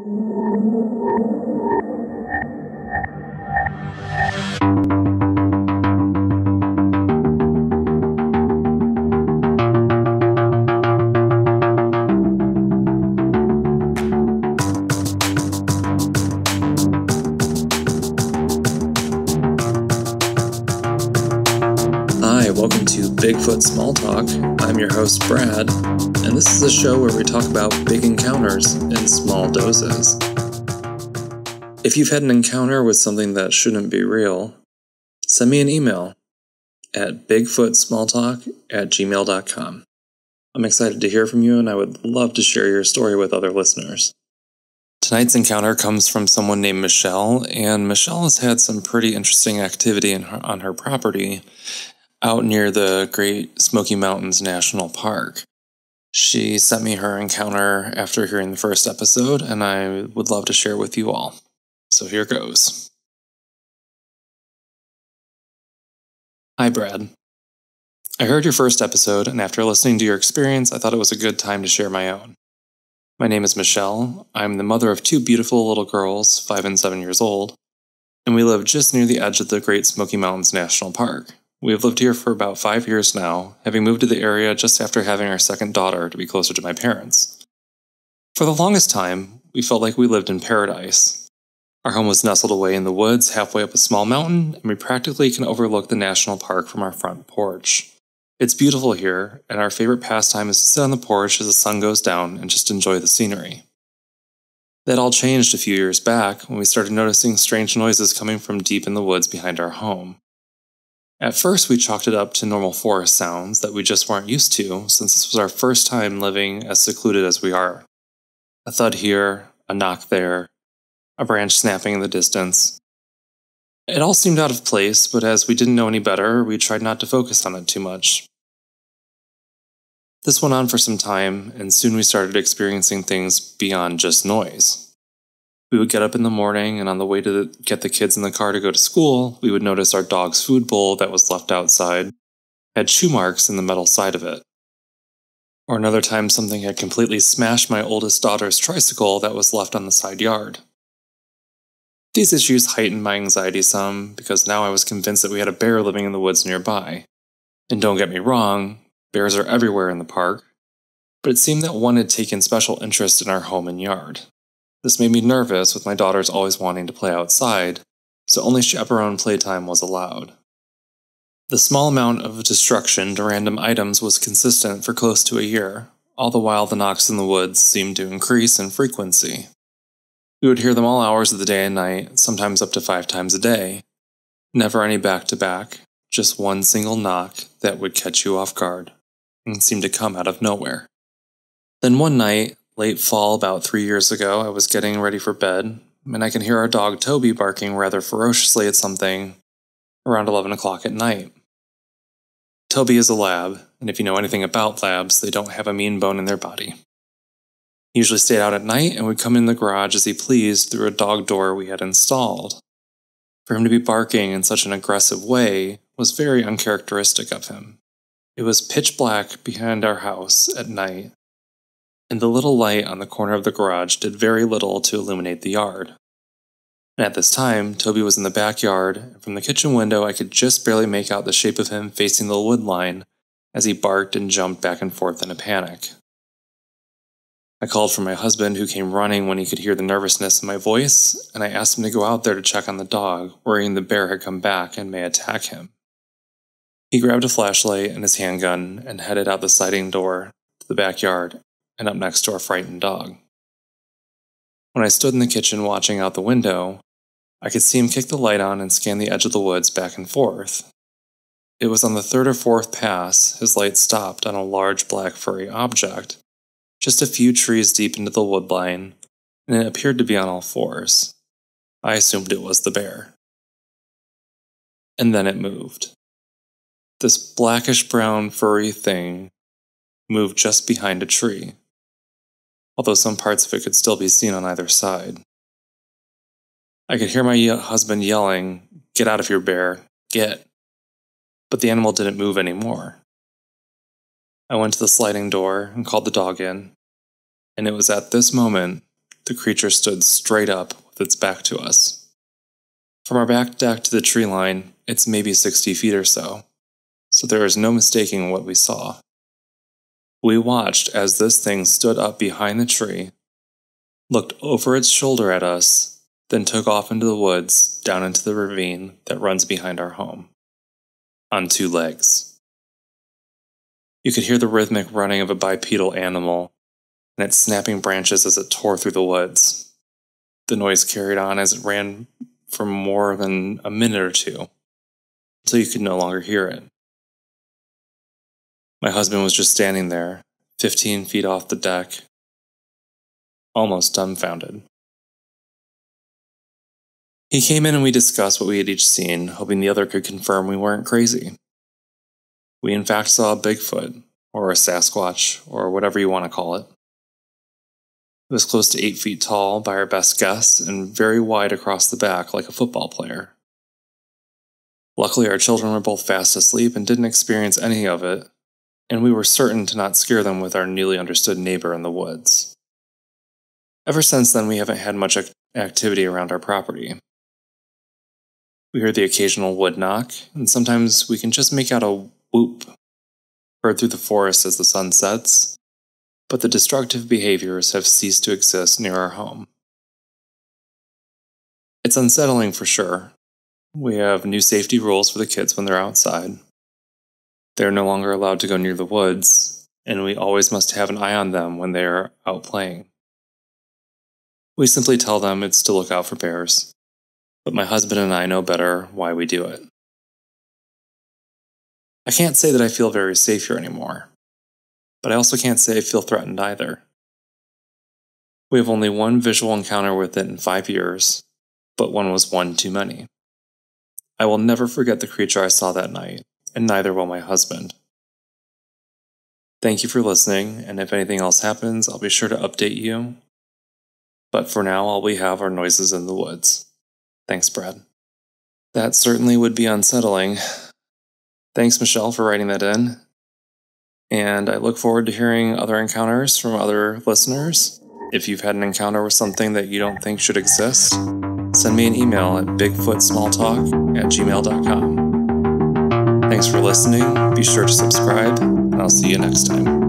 Hi, welcome to Bigfoot Smalltalk. I'm your host, Brad, and this is a show where we talk about big encounters in small doses. If you've had an encounter with something that shouldn't be real, send me an email at bigfootsmalltalk@gmail.com. I'm excited to hear from you, and I would love to share your story with other listeners. Tonight's encounter comes from someone named Michelle, and Michelle has had some pretty interesting activity on her property out near the Great Smoky Mountains National Park. She sent me her encounter after hearing the first episode, and I would love to share with you all. So here goes. Hi, Brad. I heard your first episode, and after listening to your experience, I thought it was a good time to share my own. My name is Michelle. I'm the mother of two beautiful little girls, 5 and 7 years old, and we live just near the edge of the Great Smoky Mountains National Park. We have lived here for about 5 years now, having moved to the area just after having our second daughter to be closer to my parents. For the longest time, we felt like we lived in paradise. Our home was nestled away in the woods halfway up a small mountain, and we practically can overlook the national park from our front porch. It's beautiful here, and our favorite pastime is to sit on the porch as the sun goes down and just enjoy the scenery. That all changed a few years back when we started noticing strange noises coming from deep in the woods behind our home. At first, we chalked it up to normal forest sounds that we just weren't used to, since this was our first time living as secluded as we are. A thud here, a knock there, a branch snapping in the distance. It all seemed out of place, but as we didn't know any better, we tried not to focus on it too much. This went on for some time, and soon we started experiencing things beyond just noise. We would get up in the morning, and on the way to get the kids in the car to go to school, we would notice our dog's food bowl that was left outside had shoe marks in the metal side of it. Or another time, something had completely smashed my oldest daughter's tricycle that was left on the side yard. These issues heightened my anxiety some, because now I was convinced that we had a bear living in the woods nearby. And don't get me wrong, bears are everywhere in the park, but it seemed that one had taken special interest in our home and yard. This made me nervous, with my daughters always wanting to play outside, so only chaperone playtime was allowed. The small amount of destruction to random items was consistent for close to a year, all the while the knocks in the woods seemed to increase in frequency. We would hear them all hours of the day and night, sometimes up to 5 times a day. Never any back-to-back, just one single knock that would catch you off guard, and seemed to come out of nowhere. Then one night, late fall about 3 years ago, I was getting ready for bed, and I can hear our dog Toby barking rather ferociously at something around 11 o'clock at night. Toby is a lab, and if you know anything about labs, they don't have a mean bone in their body. He usually stayed out at night and would come in the garage as he pleased through a dog door we had installed. For him to be barking in such an aggressive way was very uncharacteristic of him. It was pitch black behind our house at night, and the little light on the corner of the garage did very little to illuminate the yard. And at this time, Toby was in the backyard, and from the kitchen window I could just barely make out the shape of him facing the wood line as he barked and jumped back and forth in a panic. I called for my husband, who came running when he could hear the nervousness in my voice, and I asked him to go out there to check on the dog, worrying the bear had come back and may attack him. He grabbed a flashlight and his handgun and headed out the sliding door to the backyard and up next to our frightened dog. When I stood in the kitchen watching out the window, I could see him kick the light on and scan the edge of the woods back and forth. It was on the 3rd or 4th pass his light stopped on a large black furry object, just a few trees deep into the woodline, and it appeared to be on all 4s. I assumed it was the bear. And then it moved. This blackish-brown furry thing moved just behind a tree, although some parts of it could still be seen on either side. I could hear my husband yelling, "Get out of here, bear, get!" But the animal didn't move anymore. I went to the sliding door and called the dog in, and it was at this moment the creature stood straight up with its back to us. From our back deck to the tree line, it's maybe 60 feet or so there is no mistaking what we saw. We watched as this thing stood up behind the tree, looked over its shoulder at us, then took off into the woods down into the ravine that runs behind our home, on 2 legs. You could hear the rhythmic running of a bipedal animal and its snapping branches as it tore through the woods. The noise carried on as it ran for more than a minute or two, until you could no longer hear it. My husband was just standing there, 15 feet off the deck, almost dumbfounded. He came in and we discussed what we had each seen, hoping the other could confirm we weren't crazy. We in fact saw a Bigfoot, or a Sasquatch, or whatever you want to call it. It was close to 8 feet tall by our best guess, and very wide across the back like a football player. Luckily, our children were both fast asleep and didn't experience any of it, and we were certain to not scare them with our newly understood neighbor in the woods. Ever since then, we haven't had much activity around our property. We hear the occasional wood knock, and sometimes we can just make out a whoop heard through the forest as the sun sets, but the destructive behaviors have ceased to exist near our home. It's unsettling for sure. We have new safety rules for the kids when they're outside. They're no longer allowed to go near the woods, and we always must have an eye on them when they are out playing. We simply tell them it's to look out for bears, but my husband and I know better why we do it. I can't say that I feel very safe here anymore, but I also can't say I feel threatened either. We have only one visual encounter with it in 5 years, but one was one too many. I will never forget the creature I saw that night, and neither will my husband. Thank you for listening, and if anything else happens, I'll be sure to update you. But for now, all we have are noises in the woods. Thanks, Brad. That certainly would be unsettling. Thanks, Michelle, for writing that in. And I look forward to hearing other encounters from other listeners. If you've had an encounter with something that you don't think should exist, send me an email at bigfootsmalltalk@gmail.com. Thanks for listening. Be sure to subscribe, and I'll see you next time.